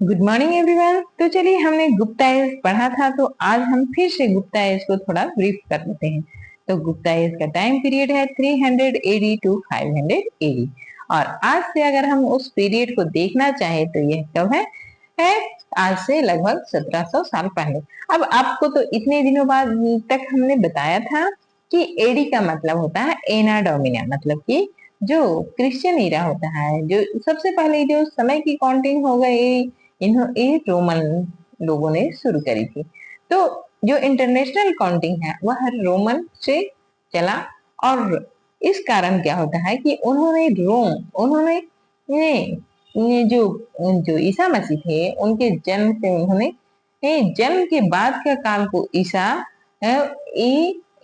Good morning everyone. तो चलिए, हमने गुप्ता एज पढ़ा था, तो आज हम फिर से गुप्ता एज को थोड़ा ब्रीफ कर लेते हैं। तो गुप्ता एज का टाइम पीरियड है 300 एडी टू 500 एडी। और आज से अगर हम उस पीरियड को देखना चाहें तो यह कब है आज से लगभग 1700 साल पहले। अब आपको तो इतने दिनों बाद तक हमने बताया था कि एडी का मतलब होता है एना डोमिना, मतलब कि जो क्रिश्चियन ईरा होता है, जो सबसे पहले जो समय की काउंटिंग हो गई ये रोमन लोगों ने शुरू करी थी। तो जो इंटरनेशनल काउंटिंग है वह रोमन से चला। और इस कारण क्या होता है कि उन्होंने ये जो ईसा मसीह थे उनके जन्म से उन्होंने जन्म के बाद का काल को ईसा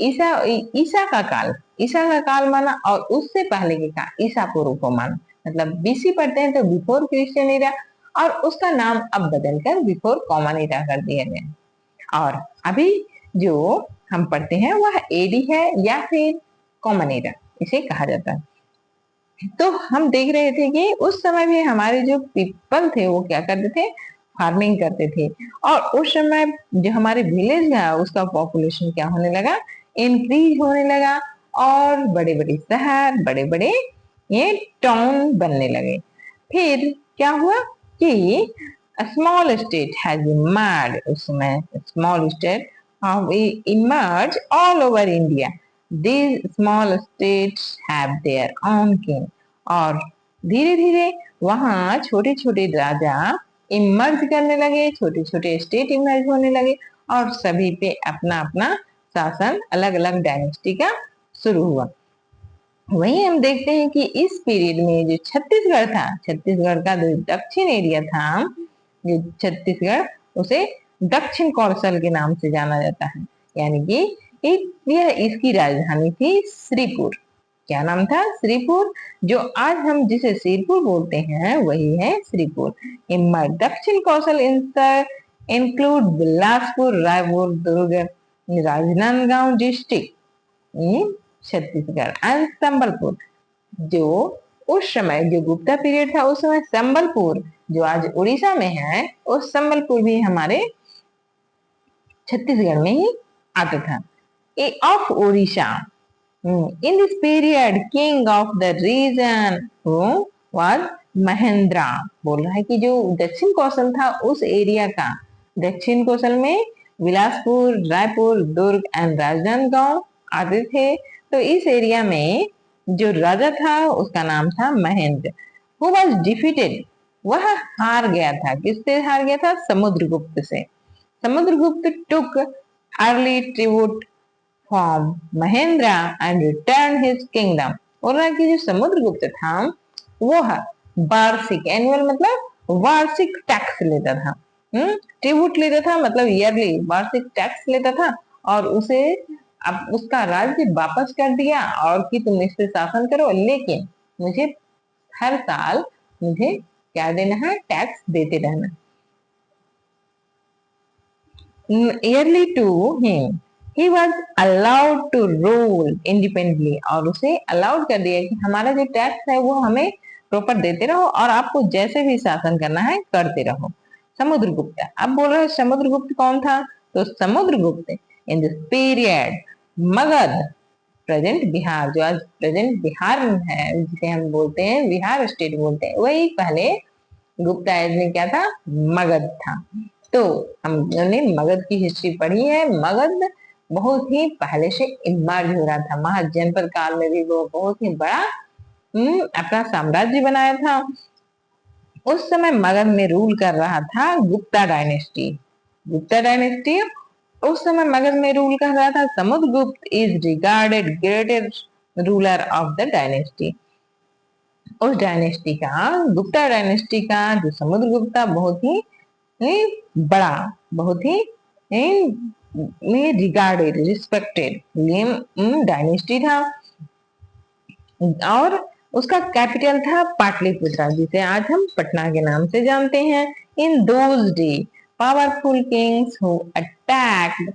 ईसा का काल माना, और उससे पहले के काल ईसा पूर्व को माना। मतलब बीसी पढ़ते हैं तो बिफोर क्रिश्चियन एरा, और उसका नाम अब बदलकर बिफोर कॉमन एरा कर दिया गया। और अभी जो हम पढ़ते हैं वह एडी है या फिर कॉमन एरा इसे कहा जाता है। तो हम देख रहे थे कि उस समय भी हमारे जो पीपल थे वो क्या करते थे, फार्मिंग करते थे। और उस समय जो हमारे विलेज है उसका पॉपुलेशन क्या होने लगा, इंक्रीज होने लगा, और बड़े बड़े शहर, बड़े बड़े ये टाउन बनने लगे। फिर क्या हुआ कि स्मॉल स्टेट हैज इमर्ज, उस समय small state emerge all over India. These small states have their own king। और धीरे धीरे वहां छोटे छोटे राजा इमर्ज करने लगे, छोटे छोटे स्टेट इमर्ज होने लगे, और सभी पे अपना अपना शासन अलग अलग डायनेस्टी का शुरू हुआ। वहीं हम देखते हैं कि इस पीरियड में जो छत्तीसगढ़ था, छत्तीसगढ़ का जो दक्षिण एरिया था, जो छत्तीसगढ़ उसे दक्षिण कौशल के नाम से जाना जाता है। यानी कि यह इसकी राजधानी थी श्रीपुर। क्या नाम था? श्रीपुर। जो आज हम जिसे सिरपुर बोलते हैं वही है Shripur. Dakshin Kaushal include Bilaspur, Raipur, Durg, Rajnandgaon district in Chhattisgarh and Sambalpur. जो उस समय जो गुप्ता पीरियड था उस समय संबलपुर जो आज उड़ीसा में है, उस संबलपुर भी हमारे छत्तीसगढ़ में ही आता था। Of Orissa in this period king of the region was Mahendra. बोल रहा है कि जो दक्षिण कौशल था उस एरिया का, दक्षिण कौशल में बिलासपुर, रायपुर, दुर्ग एंड राजनांदगांव आते थे। तो इस एरिया में जो राजा था उसका नाम था महेंद्र। हु वाज डिफीटेड, वह हार गया था। किससे हार गया था? समुद्रगुप्त से। Samudragupta took early tribute from Mahendra and return his kingdom. बोल रहा है कि जो समुद्रगुप्त था वह वार्षिक, एनुअल मतलब वार्षिक टैक्स लेता था। ट्रिब्यूट लेता था मतलब ईयरली वार्षिक टैक्स लेता था, और उसे अब उसका राज्य वापस कर दिया और कि तुम इस पे शासन करो, लेकिन मुझे हर साल मुझे क्या देना है? टैक्स देते रहना। ईयरली टू हिम ही was allowed to rule independently. और उसे अलाउड कर दिया कि हमारा जो टैक्स है वो हमें प्रॉपर देते रहो, और आपको जैसे भी शासन करना है करते रहो। समुद्रगुप्त। अब बोल रहे हैं समुद्रगुप्त कौन था? तो समुद्रगुप्त इन this period Magadh, present Bihar, जो आज प्रेजेंट बिहार में है, जिसे हम बोलते हैं बिहार स्टेट बोलते हैं, वही पहले गुप्ता एज में क्या था? मगध था। तो हमने मगध की हिस्ट्री पढ़ी है। मगध बहुत ही पहले से इमर्ज हो रहा था। महाजनपद काल में भी वो बहुत ही बड़ा अपना साम्राज्य बनाया था। उस समय मगध में रूल कर रहा था गुप्ता डायनेस्टी। गुप्ता डायनेस्टी उस समय मगध में रूल कर रहा था। Samudragupta is regarded greatest ruler of the dynasty. उस डायनेस्टी का, गुप्ता डायनेस्टी का जो समुद्रगुप्त था, बहुत ही बड़ा, बहुत ही रिगार्डेड, रिस्पेक्टेड डायनेस्टी था। और उसका कैपिटल था पाटलिपुत्र, जिसे आज हम पटना के नाम से जानते हैं। In those day powerful Kings who attacked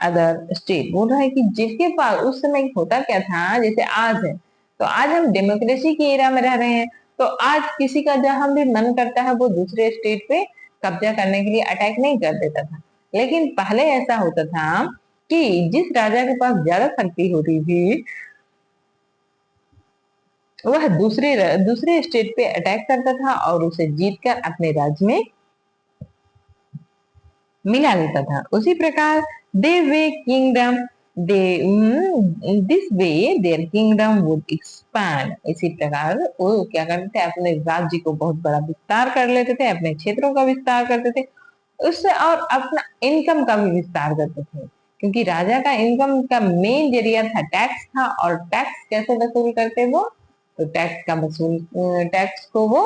other state. बोल रहा है कि जिसके पास उस समय होता क्या था, जैसे आज है, तो आज हम डेमोक्रेसी की एरा में रह रहे हैं, तो आज किसी का जहां भी मन करता है वो दूसरे स्टेट पे कब्जा करने के लिए अटैक नहीं कर देता था। लेकिन पहले ऐसा होता था कि जिस राजा के पास ज्यादा शक्ति होती थी वह दूसरे स्टेट पे अटैक करता था और उसे जीतकर अपने राज्य में मिला लेता था। उसी प्रकार they way kingdom they this way their kingdom would expand. इसी प्रकार वो क्या करते थे, अपने राज्य को बहुत बड़ा विस्तार कर लेते थे, अपने क्षेत्रों का विस्तार करते थे, उससे और अपना इनकम का भी विस्तार करते थे। क्योंकि राजा का इनकम का मेन जरिया था टैक्स था, और टैक्स कैसे वसूल करते वो, तो टैक्स को वो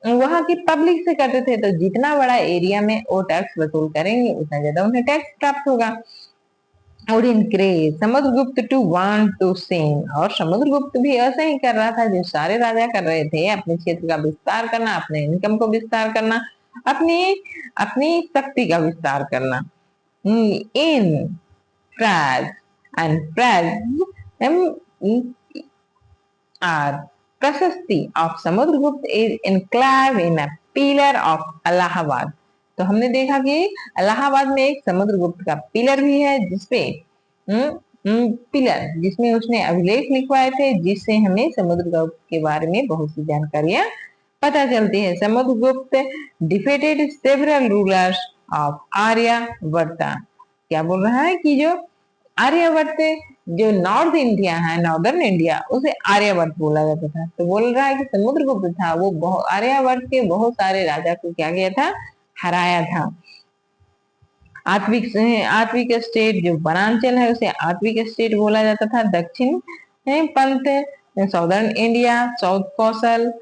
वहां की पब्लिक से करते थे। तो जितना बड़ा एरिया में वो टैक्स वसूल करेंगे उतना ज्यादा उन्हें टैक्स प्राप्त होगा। और increase Samudragupta to want to sing, और समुद्रगुप्त भी ऐसा ही कर रहा था जो सारे राजा कर रहे थे, अपने क्षेत्र का विस्तार करना, अपने इनकम को विस्तार करना, अपनी अपनी शक्ति का विस्तार करना। In Prag and Prag are Prashasti of Samudragupta is incline in a pillar of Allahabad. तो हमने देखा कि इलाहाबाद में एक समुद्रगुप्त का पिलर भी है, जिसपे पिलर जिसमें उसने अभिलेख लिखवाए थे, जिससे हमें समुद्रगुप्त के बारे में बहुत सी जानकारियां पता चलती है। Samudragupta defeated several rulers of Aryavarta. क्या बोल रहा है कि जो आर्यवर्त, जो नॉर्थ इंडिया है, नॉर्दर्न इंडिया, उसे आर्यवर्त बोला जाता था। तो बोल रहा है कि समुद्रगुप्त था वो आर्यवर्त के बहुत सारे राजा को क्या किया था, हराया था। आत्विक आत्विक स्टेट, जो वनांचल है उसे आत्विक स्टेट बोला जाता था। Dakshinapath southern India, south Kaushal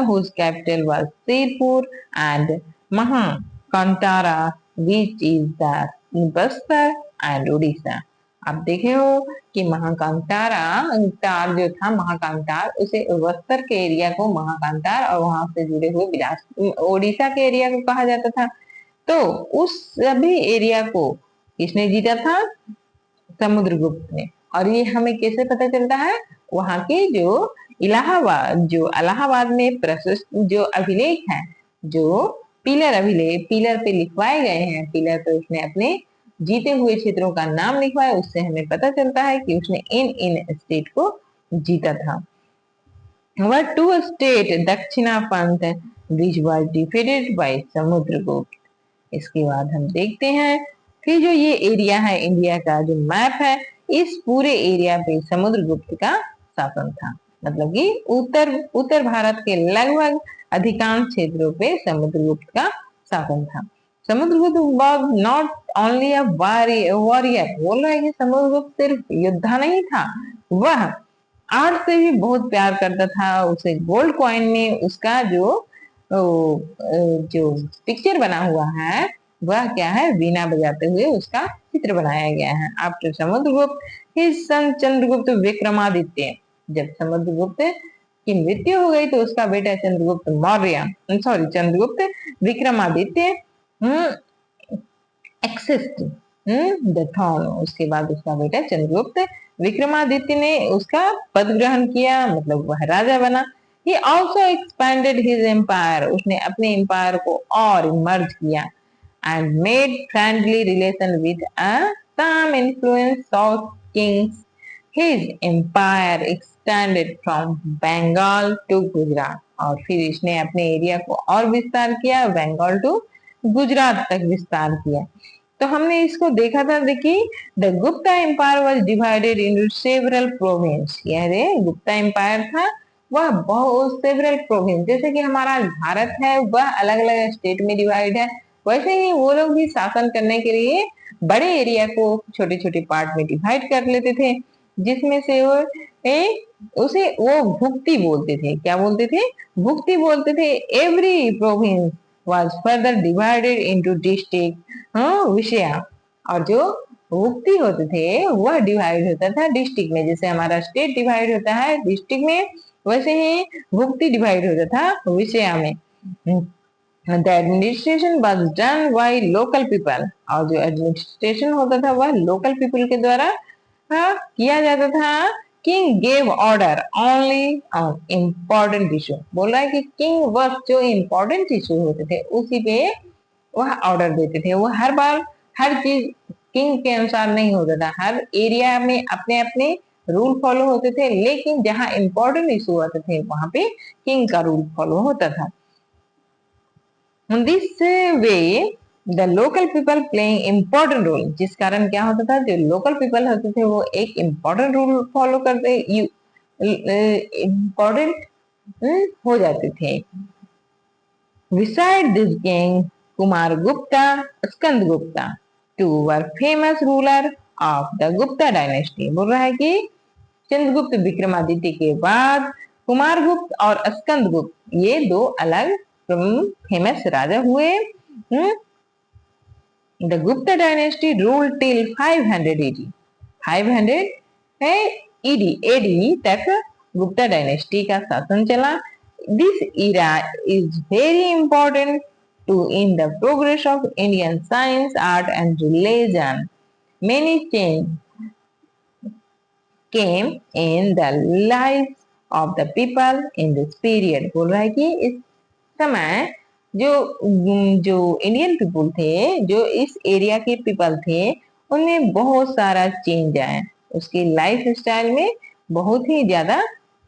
whose capital was Sirpur and Mahakantara which is the Bastar and Orissa. आप देखे हो कि महाकांतार जो था, महाकांतार उसे बस्तर के एरिया को महाकांतार और वहां से जुड़े हुए बिलास ओडिशा के एरिया को कहा जाता था। तो उस सभी एरिया को किसने जीता था, समुद्रगुप्त ने। और ये हमें कैसे पता चलता है, वहां के जो इलाहाबाद में प्रशस्त जो अभिलेख है, जो पिलर पे लिखवाए गए हैं, पिलर पे उसने अपने जीते हुए क्षेत्रों का नाम लिखवाया, उससे हमें पता चलता है कि उसने इन स्टेट को जीता था। वह टू स्टेट दक्षिणा पंथ which was defeated by Samudragupta. इसके बाद हम देखते हैं कि जो ये एरिया है इंडिया का जो मैप है, इस पूरे एरिया पे समुद्रगुप्त का शासन था। मतलब कि उत्तर उत्तर भारत के लगभग अधिकांश क्षेत्रों पे समुद्रगुप्त का शासन था। Samudragupta was not only a warrior. बोल रहा है कि समुद्रगुप्त सिर्फ योद्धा नहीं था, वह आर्ट से भी बहुत प्यार करता था। उसे गोल्ड कॉइन में उसका जो पिक्चर बना हुआ है वह क्या है, वीणा बजाते हुए उसका चित्र बनाया गया है। After Samudragupta his son Chandragupta Vikramaditya. जब समुद्रगुप्त की मृत्यु हो गई तो उसका बेटा Chandragupta Maurya, sorry Chandragupta Vikramaditya exist the throne. उसके बाद उसका बेटा चंद्रगुप्त विक्रमादित्य ने उसका पद ग्रहण किया, मतलब वह राजा बना। He also expanded his empire. उसने अपने एम्पायर को और मर्ज किया and made friendly relation with some influence of kings. His empire extended from Bengal to Gujarat. और फिर इसने अपने एरिया को और विस्तार किया, बंगाल टू गुजरात तक विस्तार किया। तो हमने इसको देखा था, देखिए the Gupta empire was divided into several province. यह गुप्ता एम्पायर था वह बहुत सेवरल प्रोविंस, जैसे कि हमारा भारत है वह अलग अलग स्टेट में डिवाइड है, वैसे ही वो लोग भी शासन करने के लिए बड़े एरिया को छोटे छोटे पार्ट में डिवाइड कर लेते थे, जिसमें से उसे वो भुक्ति बोलते थे। क्या बोलते थे, भुक्ति बोलते थे। Every province was further divided into district विषया। और जो भुक्ति होते थे वह डिवाइड होता था डिस्ट्रिक्ट में, जैसे हमारा स्टेट डिवाइड होता है डिस्ट्रिक्ट में, वैसे ही भुक्ति डिवाइड होता था विषया में। The administration was done by local people. और जो एडमिनिस्ट्रेशन होता था वह लोकल पीपल के द्वारा किया जाता था। King gave order only on important issue. बोल रहा है कि किंग बस जो इम्पोर्टेंट इशू होते थे उसी पे वह ऑर्डर देते थे। वो हर बार हर चीज किंग के अनुसार नहीं होता था, हर एरिया में अपने अपने रूल फॉलो होते थे, लेकिन जहां इम्पोर्टेंट इशू होते थे वहां पे किंग का रूल फॉलो होता था। This way the local people playing important role, जिस कारण क्या होता था, जो लोकल पीपल होते थे वो एक इम्पोर्टेंट रूल फॉलो करते, इम्पोर्टेंट हो जाते थे। Beside this king, Kumar Gupta, Skand Gupta, two were famous ruler of the Gupta dynasty। बोल रहा है कि चंद्रगुप्त विक्रमादित्य के बाद कुमार गुप्त और स्कंद गुप्त ये दो अलग फेमस राजा हुए। The Gupta dynasty rule till 500 AD. 500 है ईडी एडी तक गुप्ता डायनेस्टी का शासन चला। This era is very important to in the progress of Indian science, art and religion. Many changes came in the lives of the people in this period। बोल रहा है कि इस समय जो जो इंडियन पीपल थे, जो इस एरिया के पीपल थे, उनमें बहुत सारा चेंज आया, उसकी लाइफ स्टाइल में बहुत ही ज्यादा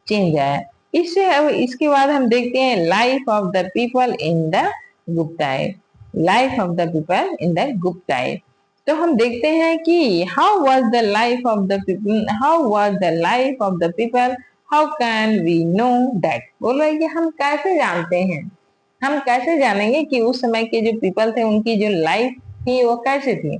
चेंज आया। इससे अब इसके बाद हम देखते हैं life of the people in the Gupta age. Life of the people in the Gupta age, तो हम देखते हैं कि how was the life of the people, how was the life of the people, how can we know that. बोल रहे हैं कि हम कैसे जानते हैं, हम कैसे जानेंगे कि उस समय के जो पीपल थे उनकी जो लाइफ थी वो कैसे थी।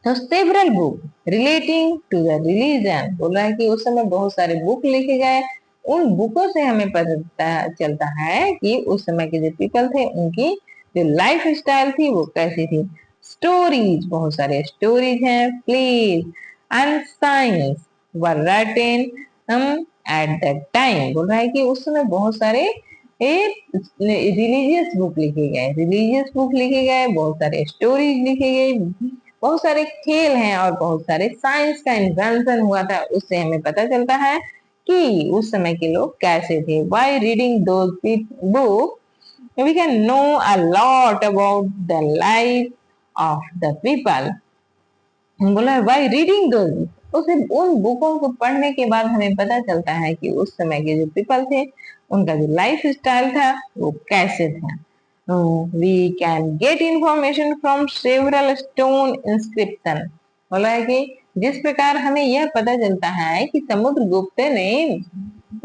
तो several book relating to the religion, बोल रहा है कि उस समय बहुत सारे बुक लिखे गए, उन बुकों से हमें पता चलता है कि उस समय के जो पीपल थे उनकी जो लाइफ स्टाइल थी वो कैसी थी। स्टोरीज, बहुत सारे स्टोरीज हैं, plays and science were written at that time. बोल रहा है कि उस समय बहुत सारे रिलीजियस बुक लिखे गए, रिलीजियस बुक लिखे गए, बहुत सारे स्टोरीज लिखे गए, बहुत सारे खेल हैं और बहुत सारे साइंस का इन्वेंशन हुआ था। उससे हमें पता चलता है कि उस समय के लोग कैसे थे। By reading those book we can know a lot about the life of the people। बोला बाय रीडिंग दोज, उसे उन बुकों को पढ़ने के बाद हमें पता चलता है कि उस समय के जो पीपल थे उनका जो लाइफ स्टाइल था वो कैसे था। We can get information from several stone inscription. बोला है कि जिस प्रकार हमें यह पता चलता है कि समुद्रगुप्त ने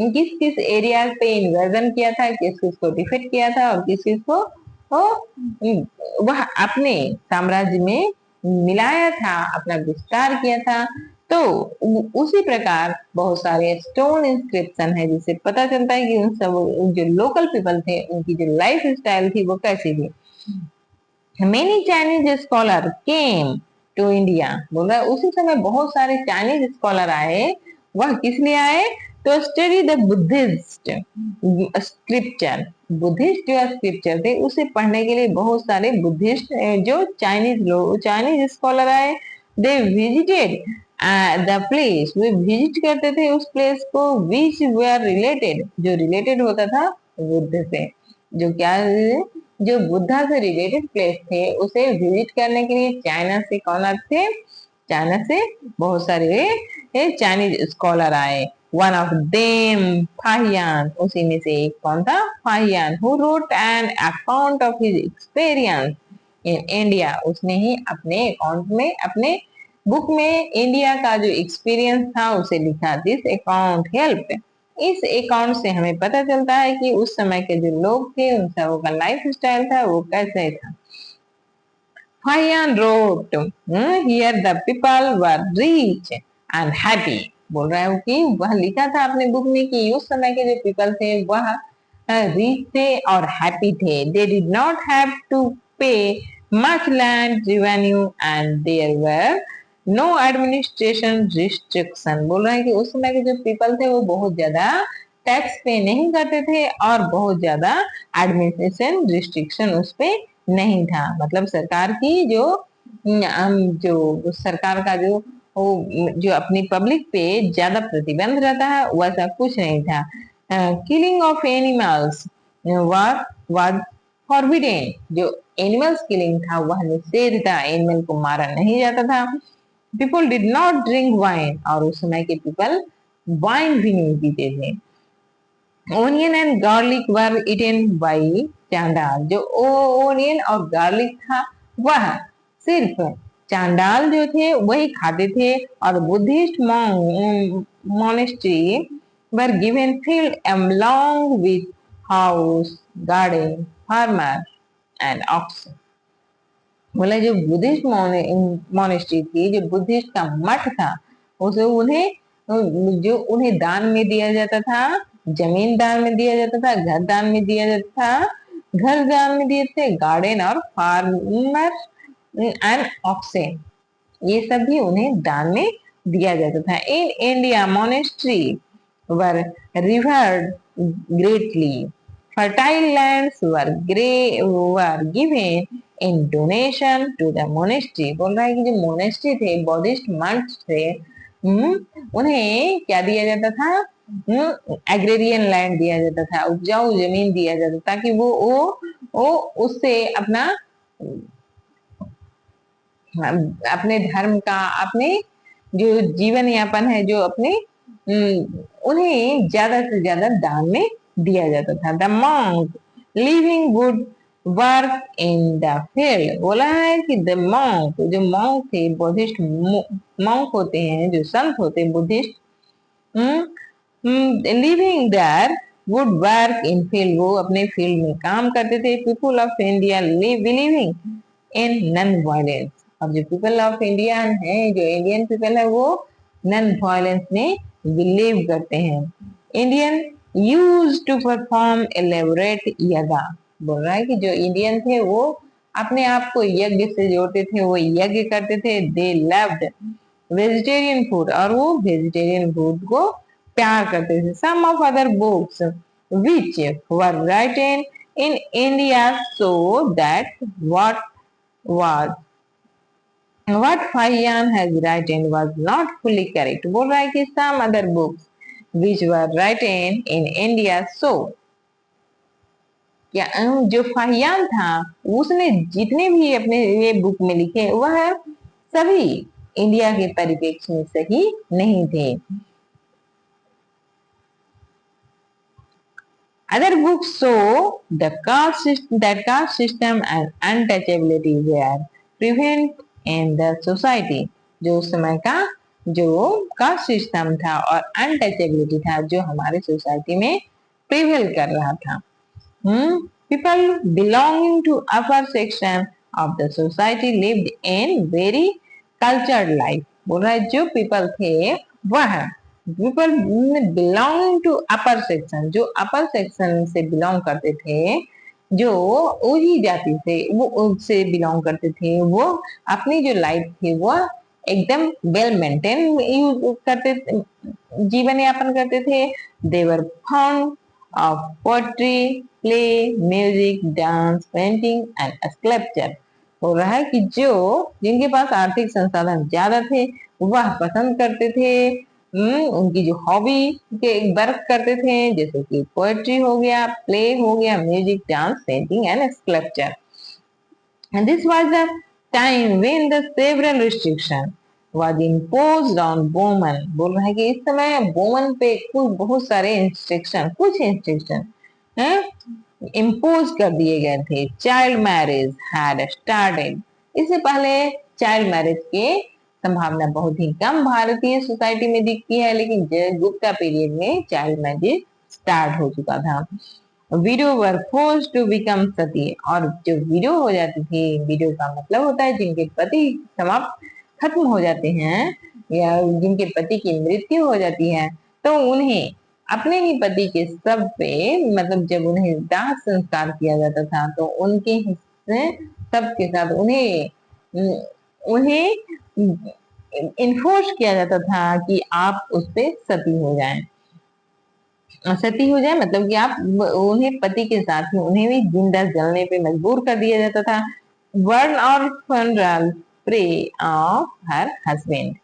किस किस एरिया पे इन्वेजन किया था, किस किस को डिफीट किया था और किस किस को वह अपने साम्राज्य में मिलाया था, अपना विस्तार किया था। तो उसी प्रकार बहुत सारे स्टोन इंस्क्रिप्शन है जिससे पता चलता है कि उन सब जो लोकल पीपल थे उनकी जो लाइफ स्टाइल थी वो कैसी थी। Many Chinese scholar came to India. बोल रहा है उसी समय बहुत सारे चाइनीज स्कॉलर आए। वह किस लिए आए? तो study the Buddhist scripture. Buddhist जो स्क्रिप्चर थे उसे पढ़ने के लिए बहुत सारे बुद्धिस्ट जो चाइनीज लोग, चाइनीज स्कॉलर आए। They visited the place, way visit करते थे उस प्लेस को विच वेयर रिलेटेड, जो रिलेटेड होता था बुद्ध से, जो क्या जो बुद्धा से रिलेटेड प्लेस थे उसे विजिट करने के लिए चाइना से कौन आते थे? चाइना से बहुत सारे चाइनीज स्कॉलर आए। वन ऑफ देम फाहियान, उसी में से एक कौन था? Fahien, who wrote an account of his experience in India. उसने ही अपने अकाउंट में, अपने बुक में इंडिया का जो एक्सपीरियंस था उसे लिखा। दिस अकाउंट हेल्प, इस अकाउंट से हमें पता चलता है कि उस समय के जो लोग थे उन सबों का लाइफ स्टाइल था वो कैसे था। Fayan wrote, here the people were rich and happy। बोल रहा है कि वह लिखा था अपने बुक में कि उस समय के जो पीपल थे वह रिच थे और हैप्पी थे। They did not have to pay much land revenue and there were no administration restriction। बोल रहा है कि उस समय के जो पीपल थे वो बहुत ज्यादा टैक्स पे नहीं करते थे और बहुत ज्यादा एडमिनिस्ट्रेशन रिस्ट्रिक्शन उस पे नहीं था। मतलब सरकार की जो सरकार का जो वो जो अपनी पब्लिक पे ज्यादा प्रतिबंध रहता है वैसा कुछ नहीं था। Killing of animals was forbidden, जो एनिमल्स किलिंग था वह निषेध था, एनिमल को मारा नहीं जाता था। People did not drink wine, और उस समय के पीपल वाइन भी नहीं पीते थे। Onion and garlic were eaten by चांडाल, जो ओनियन और गार्लिक था वह सिर्फ चांडाल जो थे वही खाते थे। और Buddhist monastery were given field along with house, garden, farmer and ox. बोला जो बुद्धिस्ट मोनेस्ट्री थी, जो बुद्धिस्ट का मठ था, उसे उन्हें जो उन्हें दान में दिया जाता था, जमीन दान में दिया जाता था, घर दान में दिया जाता था, घर दान में दिए थे, गार्डन और फार्मर एंड ऑक्सेन, ये सब भी उन्हें दान में दिया जाता था। In India monastery were revered greatly, fertile lands were given in donation to the monastery। बोल रहा है कि जो मोनेस्ट्री थे, बौद्धिस्ट मठ थे, उन्हें क्या दिया जाता था? एग्रेरियन लैंड दिया जाता था, उपजाऊ जमीन दिया जाता, ताकि वो उससे अपना अपने धर्म का, अपने जो जीवन यापन है, जो अपने उन्हें ज्यादा से ज्यादा दान में दिया जाता था। The monk living would work in the field, बोला है कि द मॉन्क, जो मॉन्क थे, बुद्धिस्ट मॉन्क होते हैं, जो संत होते हैं Buddhist, living there would work in field, वो अपने फील्ड में काम करते थे। People of India believing in non violence, अब जो पीपल ऑफ इंडिया है, जो इंडियन पीपल है, वो नॉन वायलेंस में बिलीव करते हैं। Indian use to perform elaborate yajna, बोल रहा है कि जो इंडियन थे वो अपने आप को यज्ञ से जोड़ते थे, वो यज्ञ करते थे। दे लव्ड वेजिटेरियन फूड, और वो वेजिटेरियन फूड को प्यार करते थे। Some of other books which were written in India so that was what Fahian has written was not fully correct। बोल रहा है कि some other books which were written in India so, क्या जो फाहियान था उसने जितने भी अपने ये बुक में लिखे वह सभी इंडिया के परिप्रेक्ष्य में सही नहीं थे। Other books show the caste system and untouchability were prevalent in the society। जो उस समय का जो कास्ट सिस्टम था और अनटचेबिलिटी था जो हमारे सोसाइटी में प्रिवेल कर रहा था। People belonging to upper section of the society lived in very cultured life। बोल रहा है जो पीपल थे वह people belonging to upper section, जो अपर सेक्शन से बिलोंग करते थे, जो वही जाति से वो उससे बिलोंग करते थे, वो अपनी जो लाइफ थी वो एकदम वेल मेंटेन करते, जीवन यापन करते थे। They were fond of poetry, play, music, dance, painting and sculpture. हो रहा है कि जो जिनके पास आर्थिक संसाधन ज्यादा थे वह पसंद करते थे उनकी जो हॉबी के वर्क करते थे, जैसे कि पोएट्री हो गया, प्ले हो गया, music, dance, painting and sculpture. And this was the time when the several restriction was imposed on women। बोल रहा है कि इस समय वोमन पे कुछ बहुत सारे इंस्ट्रक्शन है इम्पोज कर दिए गए थे। चाइल्ड मैरिज हैड स्टार्टेड, इससे पहले चाइल्ड मैरिज के संभावना बहुत ही कम भारतीय सोसाइटी में दिखती है, लेकिन गुप्ता पीरियड में चाइल्ड मैरिज स्टार्ट हो चुका था। Widow were forced to become sati, और जो विडो हो जाती थी, विडो का मतलब होता है जिनके पति समाप्त खत्म हो जाते हैं या जिनके पति की मृत्यु हो जाती है, तो उन्हें अपने ही पति के शव पे, मतलब जब उन्हें दाह संस्कार किया जाता था तो उनके हिस्से शव के साथ उन्हें इन्फोर्स किया जाता था कि आप उस पे सती हो जाएं। सती हो जाए मतलब कि आप उन्हें पति के साथ ही उन्हें भी जिंदा जलने पे मजबूर कर दिया जाता था। बर्न और funeral pray of her husband,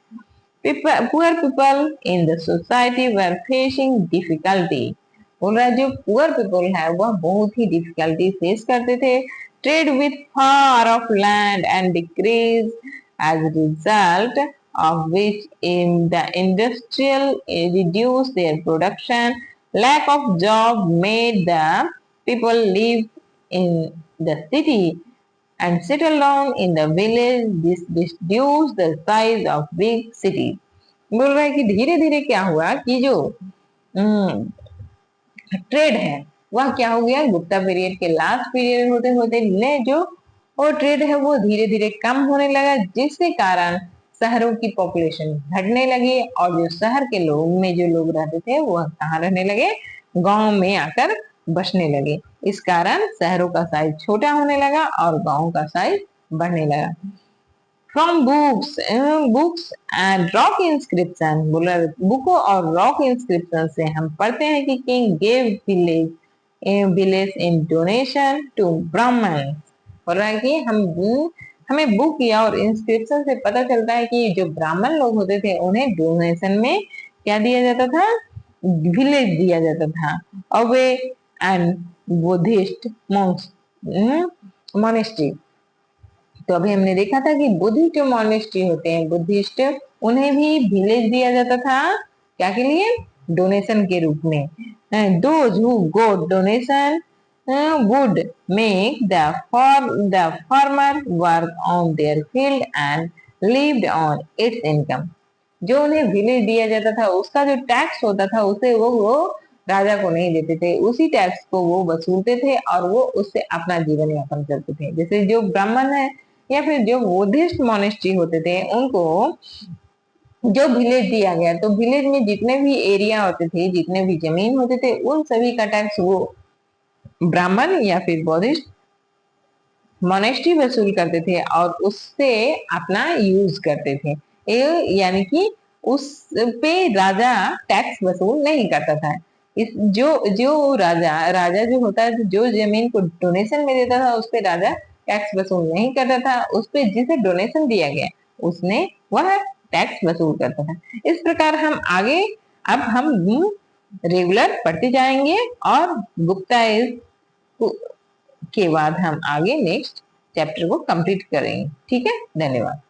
poor people in the society were facing difficulty. बोल रहा है जो पुअर पीपल है वह बहुत ही डिफिकल्टी फेस करते थे। Trade with far of land and decrease as result of which in the industrial reduced their production. Lack of job made the people live in the city and settle down in the village. This reduced the size of big cities. बोल रहा है कि धीरे धीरे क्या हुआ कि जो ट्रेड है वह क्या हो गया, गुप्ता पीरियड के लास्ट पीरियड होते होते ने जो वो ट्रेड है वो धीरे धीरे कम होने लगा, जिसके कारण शहरों की पॉपुलेशन घटने लगी और जो शहर के लोग में जो लोग रहते थे वह कहाँ रहने लगे, गांव में आकर बसने लगे। इस कारण शहरों का साइज छोटा होने लगा और गांव का साइज बढ़ने लगा। From books and rock inscription, बोला बुकों और रॉक इंस्क्रिप्शन से हम पढ़ते हैं कि king gave village in donation to Brahmin. बोल रहा है कि हमें बुक या और इंस्क्रिप्शन से पता चलता है कि जो ब्राह्मण लोग होते थे उन्हें डोनेशन में क्या दिया जाता था, विलेज दिया जाता था। अवे एंड बुद्धिस्ट मोनेस्ट्री, तो अभी हमने देखा था कि बुद्धिस्ट मॉनेस्ट्री होते हैं, बुद्धिस्ट, उन्हें भी विलेज दिया जाता था क्या के लिए, डोनेशन के रूप में। Those who got donation would make the farmer work on their field and lived on it's income. जो उन्हें विलेज दिया जाता था उसका जो टैक्स होता था उसे वो राजा को नहीं देते थे, उसी टैक्स को वो वसूलते थे और वो उससे अपना जीवन यापन करते थे। जैसे जो ब्राह्मण है या फिर जो बुद्धिस्ट मोनेस्ट्री होते थे उनको जो विलेज दिया गया, तो विलेज में जितने भी एरिया होते थे, जितने भी जमीन होते थे, उन सभी का टैक्स वो ब्राह्मण या फिर बुद्धिस्ट मोनेस्ट्री वसूल करते थे और उससे अपना यूज करते थे। यानी कि उस पे राजा टैक्स वसूल नहीं करता था। इस जो जो राजा जो होता है, जो जमीन को डोनेशन में देता था उस पे राजा टैक्स वसूल नहीं करता था, उस पे जिसे डोनेशन दिया गया उसने वह टैक्स वसूल करता था। इस प्रकार हम आगे अब हम रेगुलर पढ़ते जाएंगे और गुप्ता के बाद हम आगे नेक्स्ट चैप्टर को कंप्लीट करेंगे। ठीक है, धन्यवाद।